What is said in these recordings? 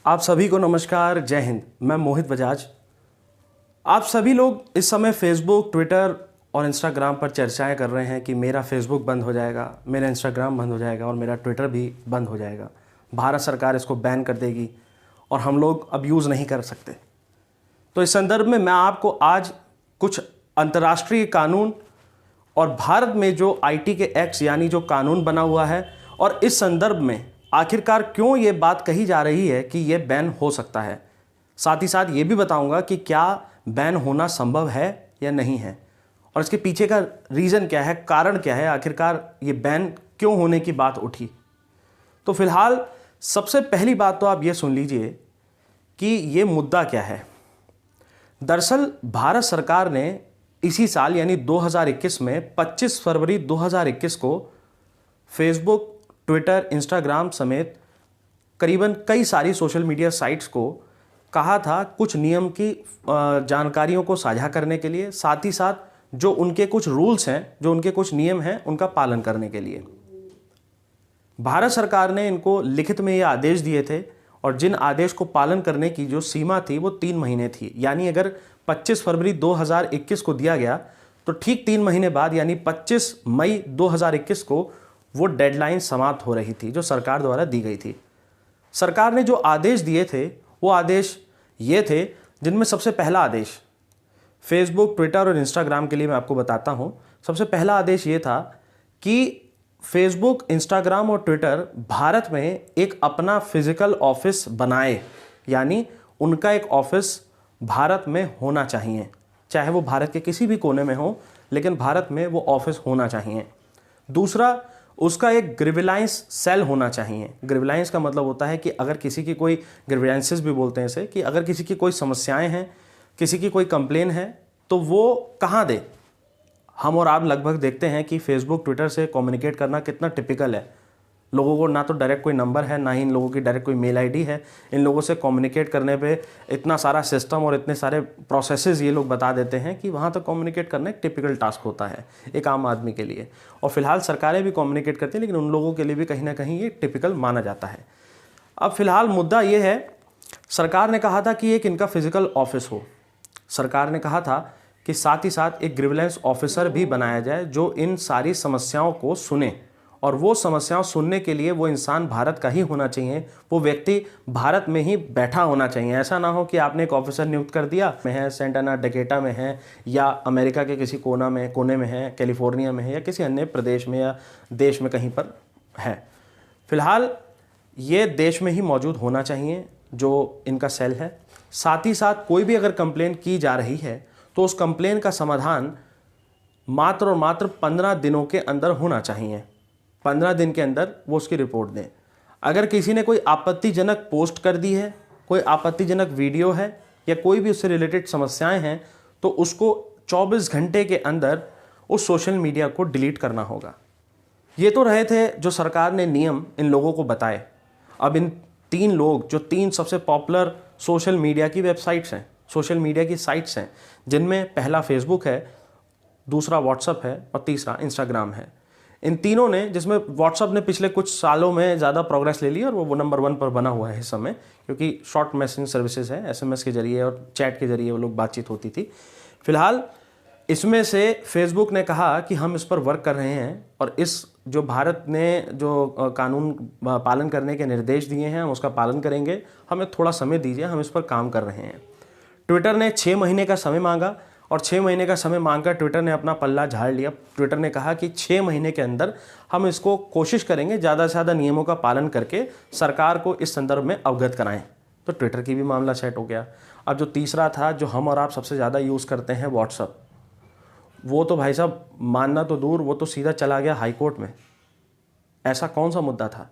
आप सभी को नमस्कार, जय हिंद। मैं मोहित बजाज। आप सभी लोग इस समय फेसबुक, ट्विटर और इंस्टाग्राम पर चर्चाएं कर रहे हैं कि मेरा फेसबुक बंद हो जाएगा, मेरा इंस्टाग्राम बंद हो जाएगा और मेरा ट्विटर भी बंद हो जाएगा। भारत सरकार इसको बैन कर देगी और हम लोग अब यूज़ नहीं कर सकते। तो इस संदर्भ में मैं आपको आज कुछ अंतर्राष्ट्रीय कानून और भारत में जो आईटी के एक्ट यानी जो कानून बना हुआ है और इस संदर्भ में आखिरकार क्यों ये बात कही जा रही है कि ये बैन हो सकता है, साथ ही साथ ये भी बताऊंगा कि क्या बैन होना संभव है या नहीं है और इसके पीछे का रीज़न क्या है, कारण क्या है, आखिरकार ये बैन क्यों होने की बात उठी। तो फिलहाल सबसे पहली बात तो आप ये सुन लीजिए कि ये मुद्दा क्या है। दरअसल भारत सरकार ने इसी साल यानी 2021 में 25 फरवरी 2021 को फेसबुक, ट्विटर, इंस्टाग्राम समेत करीबन कई सारी सोशल मीडिया साइट्स को कहा था कुछ नियम की जानकारियों को साझा करने के लिए, साथ ही साथ जो उनके कुछ रूल्स हैं, जो उनके कुछ नियम हैं, उनका पालन करने के लिए। भारत सरकार ने इनको लिखित में ये आदेश दिए थे और जिन आदेश को पालन करने की जो सीमा थी वो 3 महीने थी। यानी अगर 25 फरवरी 2021 को दिया गया तो ठीक 3 महीने बाद यानी 25 मई 2021 को वो डेडलाइन समाप्त हो रही थी जो सरकार द्वारा दी गई थी। सरकार ने जो आदेश दिए थे वो आदेश ये थे, जिनमें सबसे पहला आदेश फेसबुक, ट्विटर और इंस्टाग्राम के लिए मैं आपको बताता हूँ। सबसे पहला आदेश ये था कि फेसबुक, इंस्टाग्राम और ट्विटर भारत में एक अपना फिजिकल ऑफिस बनाए, यानी उनका एक ऑफिस भारत में होना चाहिए, चाहे वो भारत के किसी भी कोने में हो, लेकिन भारत में वो ऑफिस होना चाहिए। दूसरा, उसका एक ग्रीवेंस सेल होना चाहिए। ग्रीवेंस का मतलब होता है कि अगर किसी की कोई, ग्रीवेंसेस भी बोलते हैं इसे, कि अगर किसी की कोई समस्याएं हैं, किसी की कोई कंप्लेन है तो वो कहाँ दे। हम और आप लगभग देखते हैं कि फेसबुक, ट्विटर से कम्युनिकेट करना कितना टिपिकल है। लोगों को ना तो डायरेक्ट कोई नंबर है, ना ही इन लोगों की डायरेक्ट कोई मेल आईडी है। इन लोगों से कम्युनिकेट करने पे इतना सारा सिस्टम और इतने सारे प्रोसेसेस ये लोग बता देते हैं कि वहाँ तक कम्युनिकेट करना एक टिपिकल टास्क होता है एक आम आदमी के लिए। और फिलहाल सरकारें भी कम्युनिकेट करती हैं, लेकिन उन लोगों के लिए भी कहीं ना कहीं ये टिपिकल माना जाता है। अब फिलहाल मुद्दा ये है, सरकार ने कहा था कि एक इनका फिजिकल ऑफिस हो। सरकार ने कहा था कि साथ ही साथ एक ग्रीवेंस ऑफिसर भी बनाया जाए जो इन सारी समस्याओं को सुने, और वो समस्याओं सुनने के लिए वो इंसान भारत का ही होना चाहिए, वो व्यक्ति भारत में ही बैठा होना चाहिए। ऐसा ना हो कि आपने एक ऑफिसर नियुक्त कर दिया, में है सेंट एना डेकेटा में है, या अमेरिका के किसी कोने में है, कैलिफोर्निया में है, या किसी अन्य प्रदेश में या देश में कहीं पर है। फिलहाल ये देश में ही मौजूद होना चाहिए जो इनका सेल है। साथ ही साथ कोई भी अगर कंप्लेन की जा रही है तो उस कंप्लेन का समाधान मात्र और मात्र 15 दिनों के अंदर होना चाहिए। 15 दिन के अंदर वो उसकी रिपोर्ट दें। अगर किसी ने कोई आपत्तिजनक पोस्ट कर दी है, कोई आपत्तिजनक वीडियो है या कोई भी उससे रिलेटेड समस्याएं हैं, तो उसको 24 घंटे के अंदर उस सोशल मीडिया को डिलीट करना होगा। ये तो रहे थे जो सरकार ने नियम इन लोगों को बताए। अब इन 3 लोग, जो 3 सबसे पॉपुलर सोशल मीडिया की वेबसाइट्स हैं, सोशल मीडिया की साइट्स हैं, जिनमें पहला फेसबुक है, दूसरा व्हाट्सअप है और तीसरा इंस्टाग्राम है। इन तीनों ने, जिसमें व्हाट्सअप ने पिछले कुछ सालों में ज़्यादा प्रोग्रेस ले ली और वो नंबर 1 पर बना हुआ है इस समय, क्योंकि शॉर्ट मैसेजिंग सर्विसेज है, एसएमएस के जरिए और चैट के जरिए वो लोग बातचीत होती थी। फिलहाल इसमें से फेसबुक ने कहा कि हम इस पर वर्क कर रहे हैं और इस जो भारत ने जो कानून पालन करने के निर्देश दिए हैं हम उसका पालन करेंगे, हमें थोड़ा समय दीजिए, हम इस पर काम कर रहे हैं। ट्विटर ने 6 महीने का समय मांगा और 6 महीने का समय मांगकर ट्विटर ने अपना पल्ला झाड़ लिया। ट्विटर ने कहा कि 6 महीने के अंदर हम इसको कोशिश करेंगे ज़्यादा से ज़्यादा नियमों का पालन करके सरकार को इस संदर्भ में अवगत कराएं। तो ट्विटर की भी मामला सेट हो गया। अब जो तीसरा था, जो हम और आप सबसे ज़्यादा यूज़ करते हैं, व्हाट्सअप, वो तो भाई साहब मानना तो दूर, वो तो सीधा चला गया हाई कोर्ट में। ऐसा कौन सा मुद्दा था,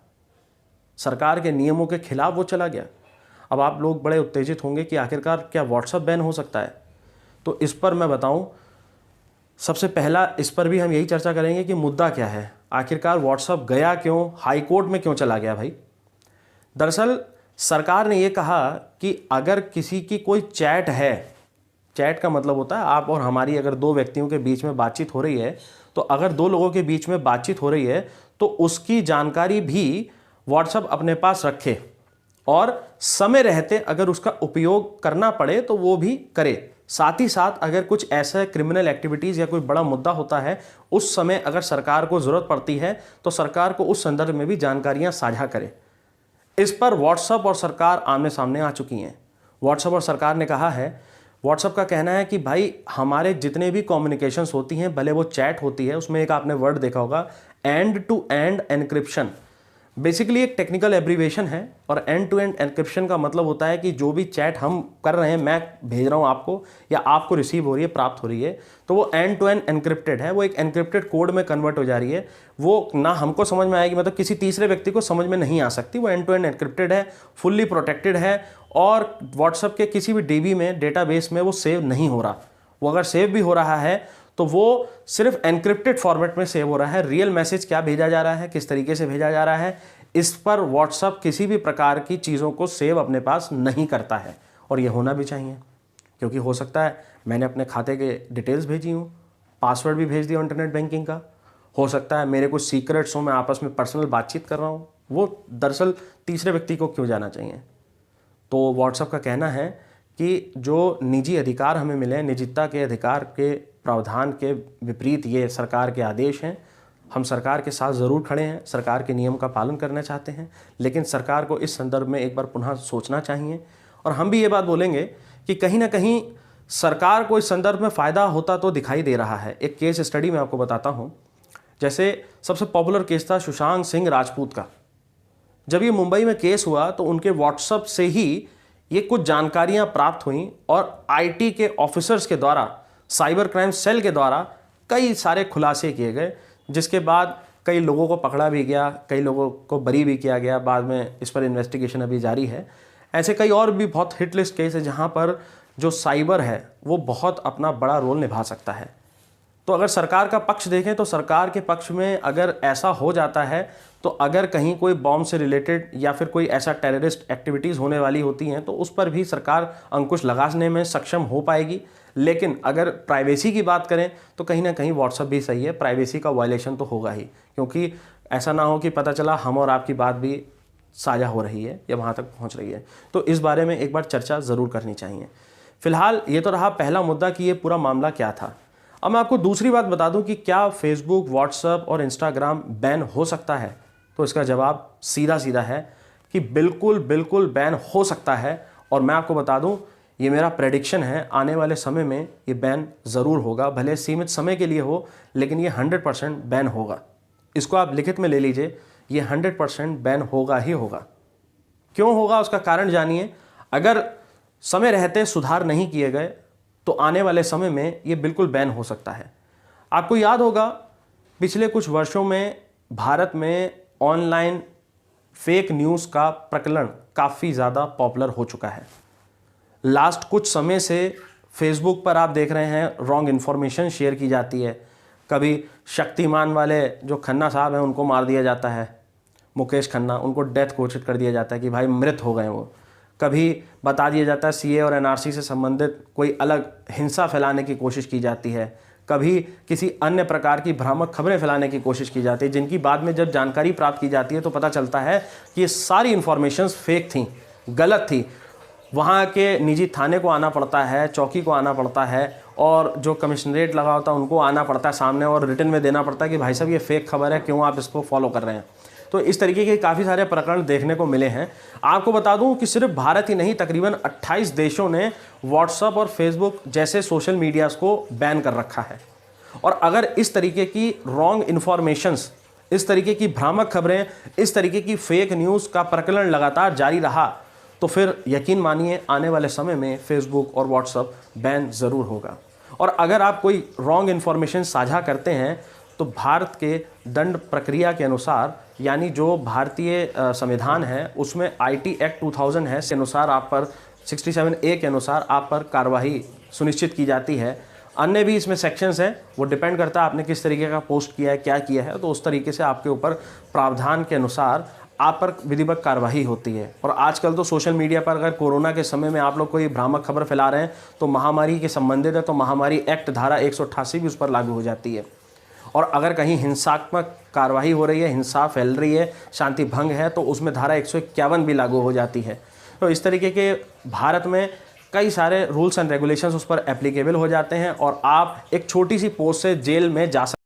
सरकार के नियमों के खिलाफ वो चला गया। अब आप लोग बड़े उत्तेजित होंगे कि आखिरकार क्या व्हाट्सअप बैन हो सकता है। तो इस पर मैं बताऊं, सबसे पहला इस पर भी हम यही चर्चा करेंगे कि मुद्दा क्या है, आखिरकार व्हाट्सअप गया क्यों, हाई कोर्ट में क्यों चला गया भाई। दरअसल सरकार ने ये कहा कि अगर किसी की कोई चैट है, चैट का मतलब होता है आप और हमारी अगर 2 व्यक्तियों के बीच में बातचीत हो रही है, तो अगर 2 लोगों के बीच में बातचीत हो रही है तो उसकी जानकारी भी व्हाट्सएप अपने पास रखे और समय रहते अगर उसका उपयोग करना पड़े तो वो भी करे। साथ ही साथ अगर कुछ ऐसा क्रिमिनल एक्टिविटीज़ या कोई बड़ा मुद्दा होता है, उस समय अगर सरकार को ज़रूरत पड़ती है तो सरकार को उस संदर्भ में भी जानकारियां साझा करे। इस पर व्हाट्सएप और सरकार आमने सामने आ चुकी हैं। व्हाट्सएप और सरकार ने कहा है, व्हाट्सएप का कहना है कि भाई हमारे जितने भी कम्युनिकेशंस होती हैं, भले वो चैट होती है, उसमें एक आपने वर्ड देखा होगा end to end encryption. Basically एक टेक्निकल एब्रीवेशन है और एंड टू एंड एनक्रिप्शन का मतलब होता है कि जो भी चैट हम कर रहे हैं, मैं भेज रहा हूं आपको या आपको रिसीव हो रही है, प्राप्त हो रही है, तो वो एंड टू एंड एनक्रिप्टेड है, वो एक एनक्रिप्टेड कोड में कन्वर्ट हो जा रही है। वो ना हमको समझ में आएगी, मतलब किसी तीसरे व्यक्ति को समझ में नहीं आ सकती। वो एंड टू एंड एनक्रिप्टेड है, फुल्ली प्रोटेक्टेड है और व्हाट्सएप के किसी भी डीबी में, डेटाबेस में वो सेव नहीं हो रहा। वो अगर सेव भी हो रहा है तो वो सिर्फ एनक्रिप्टेड फॉर्मेट में सेव हो रहा है। रियल मैसेज क्या भेजा जा रहा है, किस तरीके से भेजा जा रहा है, इस पर व्हाट्सएप किसी भी प्रकार की चीज़ों को सेव अपने पास नहीं करता है। और ये होना भी चाहिए, क्योंकि हो सकता है मैंने अपने खाते के डिटेल्स भेजी हूँ, पासवर्ड भी भेज दिया इंटरनेट बैंकिंग का, हो सकता है मेरे कुछ सीक्रेट्स हो, मैं आपस में पर्सनल बातचीत कर रहा हूँ, वो दरअसल तीसरे व्यक्ति को क्यों जाना चाहिए। तो व्हाट्सएप का कहना है कि जो निजी अधिकार हमें मिले, निजता के अधिकार के प्रावधान के विपरीत ये सरकार के आदेश हैं। हम सरकार के साथ ज़रूर खड़े हैं, सरकार के नियम का पालन करना चाहते हैं, लेकिन सरकार को इस संदर्भ में एक बार पुनः सोचना चाहिए। और हम भी ये बात बोलेंगे कि कहीं ना कहीं सरकार को इस संदर्भ में फ़ायदा होता तो दिखाई दे रहा है। एक केस स्टडी मैं आपको बताता हूँ। जैसे सबसे पॉपुलर केस था सुशांत सिंह राजपूत का। जब ये मुंबई में केस हुआ तो उनके व्हाट्सएप से ही ये कुछ जानकारियाँ प्राप्त हुई और IT के ऑफिसर्स के द्वारा, साइबर क्राइम सेल के द्वारा कई सारे खुलासे किए गए, जिसके बाद कई लोगों को पकड़ा भी गया, कई लोगों को बरी भी किया गया। बाद में इस पर इन्वेस्टिगेशन अभी जारी है। ऐसे कई और भी बहुत हिट लिस्ट केस है जहां पर जो साइबर है वो बहुत अपना बड़ा रोल निभा सकता है। तो अगर सरकार का पक्ष देखें तो सरकार के पक्ष में अगर ऐसा हो जाता है तो अगर कहीं कोई बॉम्ब से रिलेटेड या फिर कोई ऐसा टेररिस्ट एक्टिविटीज़ होने वाली होती हैं तो उस पर भी सरकार अंकुश लगाने में सक्षम हो पाएगी। लेकिन अगर प्राइवेसी की बात करें तो कहीं ना कहीं व्हाट्सएप भी सही है, प्राइवेसी का वायलेशन तो होगा ही, क्योंकि ऐसा ना हो कि पता चला हम और आपकी बात भी साझा हो रही है या वहाँ तक पहुँच रही है। तो इस बारे में एक बार चर्चा ज़रूर करनी चाहिए। फिलहाल ये तो रहा पहला मुद्दा कि ये पूरा मामला क्या था। अब मैं आपको दूसरी बात बता दूं कि क्या फेसबुक, व्हाट्सएप और इंस्टाग्राम बैन हो सकता है। तो इसका जवाब सीधा सीधा है कि बिल्कुल बिल्कुल बैन हो सकता है। और मैं आपको बता दूं, ये मेरा प्रेडिक्शन है, आने वाले समय में ये बैन ज़रूर होगा, भले सीमित समय के लिए हो, लेकिन ये 100% बैन होगा। इसको आप लिखित में ले लीजिए, ये 100% बैन होगा ही होगा। क्यों होगा उसका कारण जानिए। अगर समय रहते सुधार नहीं किए गए तो आने वाले समय में ये बिल्कुल बैन हो सकता है। आपको याद होगा पिछले कुछ वर्षों में भारत में ऑनलाइन फेक न्यूज़ का प्रचलन काफ़ी ज़्यादा पॉपुलर हो चुका है। लास्ट कुछ समय से फेसबुक पर आप देख रहे हैं रॉन्ग इन्फॉर्मेशन शेयर की जाती है। कभी शक्तिमान वाले जो खन्ना साहब हैं उनको मार दिया जाता है, मुकेश खन्ना, उनको डेथ घोषित कर दिया जाता है कि भाई मृत हो गए वो। कभी बता दिया जाता है CA और NRC से संबंधित कोई अलग हिंसा फैलाने की कोशिश की जाती है। कभी किसी अन्य प्रकार की भ्रामक खबरें फैलाने की कोशिश की जाती है, जिनकी बाद में जब जानकारी प्राप्त की जाती है तो पता चलता है कि ये सारी इन्फॉर्मेशंस फेक थी, गलत थी। वहाँ के निजी थाने को आना पड़ता है, चौकी को आना पड़ता है और जो कमिश्नरेट लगा होता है उनको आना पड़ता है सामने और रिटन में देना पड़ता है कि भाई साहब ये फेक खबर है, क्यों आप इसको फॉलो कर रहे हैं। तो इस तरीके के काफ़ी सारे प्रकरण देखने को मिले हैं। आपको बता दूं कि सिर्फ भारत ही नहीं, तकरीबन 28 देशों ने व्हाट्सएप और फेसबुक जैसे सोशल मीडियाज़ को बैन कर रखा है। और अगर इस तरीके की रॉन्ग इन्फॉर्मेशंस, इस तरीके की भ्रामक खबरें, इस तरीके की फेक न्यूज़ का प्रचलन लगातार जारी रहा तो फिर यकीन मानिए आने वाले समय में फेसबुक और व्हाट्सएप बैन ज़रूर होगा। और अगर आप कोई रॉन्ग इन्फॉर्मेशन साझा करते हैं तो भारत के दंड प्रक्रिया के अनुसार, यानी जो भारतीय संविधान है उसमें IT एक्ट 2000 है, के अनुसार आप पर 67A के अनुसार आप पर कार्रवाई सुनिश्चित की जाती है। अन्य भी इसमें सेक्शंस हैं, वो डिपेंड करता है आपने किस तरीके का पोस्ट किया है, क्या किया है, तो उस तरीके से आपके ऊपर प्रावधान के अनुसार आप पर विधिवत कार्रवाई होती है। और आजकल तो सोशल मीडिया पर अगर कोरोना के समय में आप लोग कोई भ्रामक खबर फैला रहे हैं तो महामारी के संबंधित है तो महामारी एक्ट धारा 188 भी उस पर लागू हो जाती है। और अगर कहीं हिंसात्मक कार्रवाई हो रही है, हिंसा फैल रही है, शांति भंग है, तो उसमें धारा 151 भी लागू हो जाती है। तो इस तरीके के भारत में कई सारे रूल्स एंड रेगुलेशंस उस पर एप्लीकेबल हो जाते हैं और आप एक छोटी सी पोस्ट से जेल में जा सकते हैं।